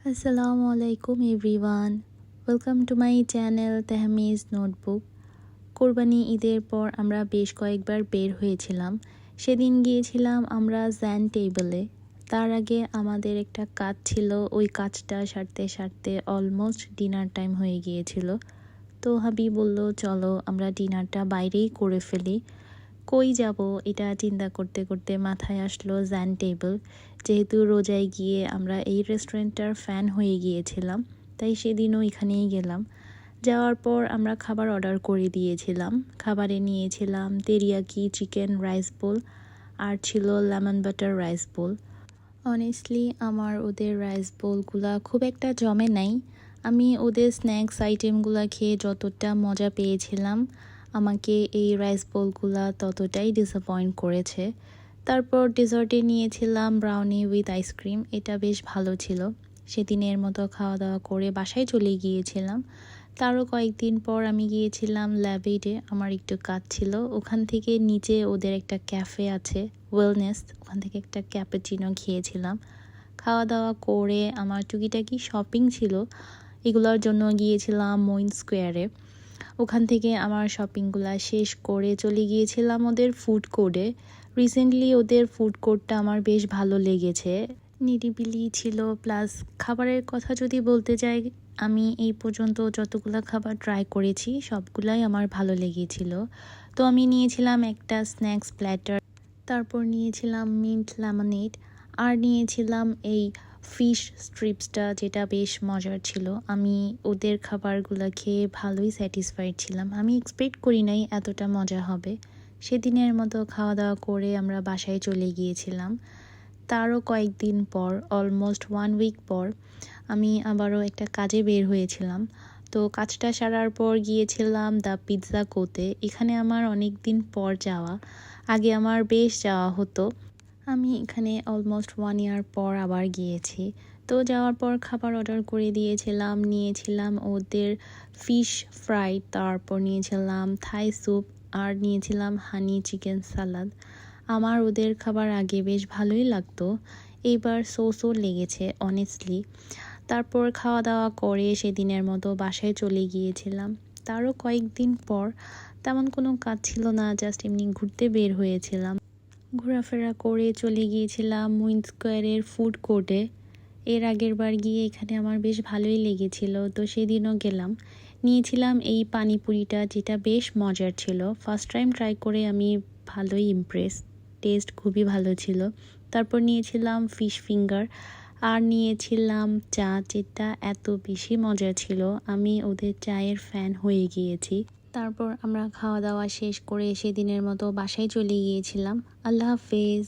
আসসালামু আলাইকুম everyone, welcome to my channel Tehmiz notebook. কোরবানি ঈদের পর আমরা বেশ কয়েকবার বের হয়েছিলাম। সেদিন গিয়েছিলাম আমরা জ্যান টেবলে। তার আগে আমাদের একটা কাজ ছিল, ওই কাজটা সারতে সারতে অলমোস্ট ডিনার টাইম হয়ে গিয়েছিল। তো হাবি বলল চলো আমরা ডিনারটা বাইরেই করে ফেলি। কই যাব এটা চিন্তা করতে করতে মাথায় আসলো জ্যান টেবল। যেহেতু রোজায় গিয়ে আমরা এই রেস্টুরেন্টটার ফ্যান হয়ে গিয়েছিলাম, তাই সেদিনও এখানেই গেলাম। যাওয়ার পর আমরা খাবার অর্ডার করে দিয়েছিলাম। খাবারে নিয়েছিলাম তেরিয়াকি চিকেন রাইস বোল, আর ছিল lemon butter rice bowl. Honestly আমার ওদের রাইস বোলগুলা খুব একটা জমে নাই। আমি ওদের স্ন্যাক্স আইটেমগুলো খেয়ে যতটা মজা পেয়েছিলাম, আমাকে এই রাইস বোলগুলা ততটাই ডিসঅ্যাপয়েন্ট করেছে। তারপর ডেজার্টে নিয়েছিলাম ব্রাউনি উইথ আইসক্রিম, এটা বেশ ভালো ছিল। সেদিনের মতো খাওয়া দাওয়া করে বাসায় চলে গিয়েছিলাম। তারও কয়েকদিন পর আমি গিয়েছিলাম ল্যাবেডে, আমার একটু কাজ ছিল। ওখান থেকে নিচে ওদের একটা ক্যাফে আছে, ওয়েলনেস, ওখান থেকে একটা ক্যাপুচিনো খেয়েছিলাম। খাওয়া দাওয়া করে আমার টুকিটাকি শপিং ছিল, এগুলোর জন্য গিয়েছিলাম মইন স্কোয়ারে। ওখান থেকে আমার শপিংগুলো শেষ করে চলে গিয়েছিলাম ওদের ফুড কোর্টে। রিসেন্টলি ওদের ফুড কোর্টটা আমার বেশ ভালো লেগেছে, নিরিবিলি ছিল। প্লাস খাবারের কথা যদি বলতে যাই, আমি এই পর্যন্ত যতগুলো খাবার ট্রাই করেছি সবগুলাই আমার ভালো লেগেছিল। তো আমি নিয়েছিলাম একটা স্ন্যাক্স প্ল্যাটার, তারপর নিয়েছিলাম মিন্ট লেমনেড, আর নিয়েছিলাম এই ফিশ স্ট্রিপসটা, যেটা বেশ মজার ছিল। আমি ওদের খাবারগুলো খেয়ে ভালোই স্যাটিসফাইড ছিলাম, আমি এক্সপেক্ট করি নাই এতটা মজা হবে। সেদিনের মতো খাওয়া দাওয়া করে আমরা বাসায় চলে গিয়েছিলাম। তারও কয়েকদিন পর, অলমোস্ট 1 উইক পর, আমি আবারও একটা কাজে বের হয়েছিলাম। তো কাজটা সারার পর গিয়েছিলাম দ্য পিৎজা কোতে। এখানে আমার অনেক দিন পর যাওয়া, আগে আমার বেশ যাওয়া হতো। আমি এখানে অলমোস্ট 1 ইয়ার পর আবার গিয়েছি। তো যাওয়ার পর খাবার অর্ডার করে দিয়েছিলাম, নিয়েছিলাম ওদের ফিশ ফ্রাই, তারপর নিয়েছিলাম থাই স্যুপ, আর নিয়েছিলাম হানি চিকেন সালাদ। আমার ওদের খাবার আগে বেশ ভালোই লাগতো, এইবার সোসও লেগেছে অনেস্টলি। তারপর খাওয়া দাওয়া করে সেদিনের মতো বাসায় চলে গিয়েছিলাম। তারও কয়েকদিন পর, তেমন কোনো কাজ ছিল না, জাস্ট এমনি ঘুরতে বের হয়েছিলাম। ঘোরাফেরা করে চলে গিয়েছিলাম মুইন স্কোয়ারের ফুড কোর্টে। এর আগের বার গিয়ে এখানে আমার বেশ ভালোই লেগেছিল, তো সেদিনও গেলাম। নিয়েছিলাম এই পানিপুরিটা, যেটা বেশ মজার ছিল। ফার্স্ট টাইম ট্রাই করে আমি ভালোই ইমপ্রেস, টেস্ট খুবই ভালো ছিল। তারপর নিয়েছিলাম ফিশ ফিঙ্গার, আর নিয়েছিলাম চা, যেটা এত বেশি মজা ছিল, আমি ওদের চায়ের ফ্যান হয়ে গিয়েছি। তারপর আমরা খাওয়া দাওয়া শেষ করে সেদিনের মতো বাসায় চলে গিয়েছিলাম। আল্লাহ হাফেজ।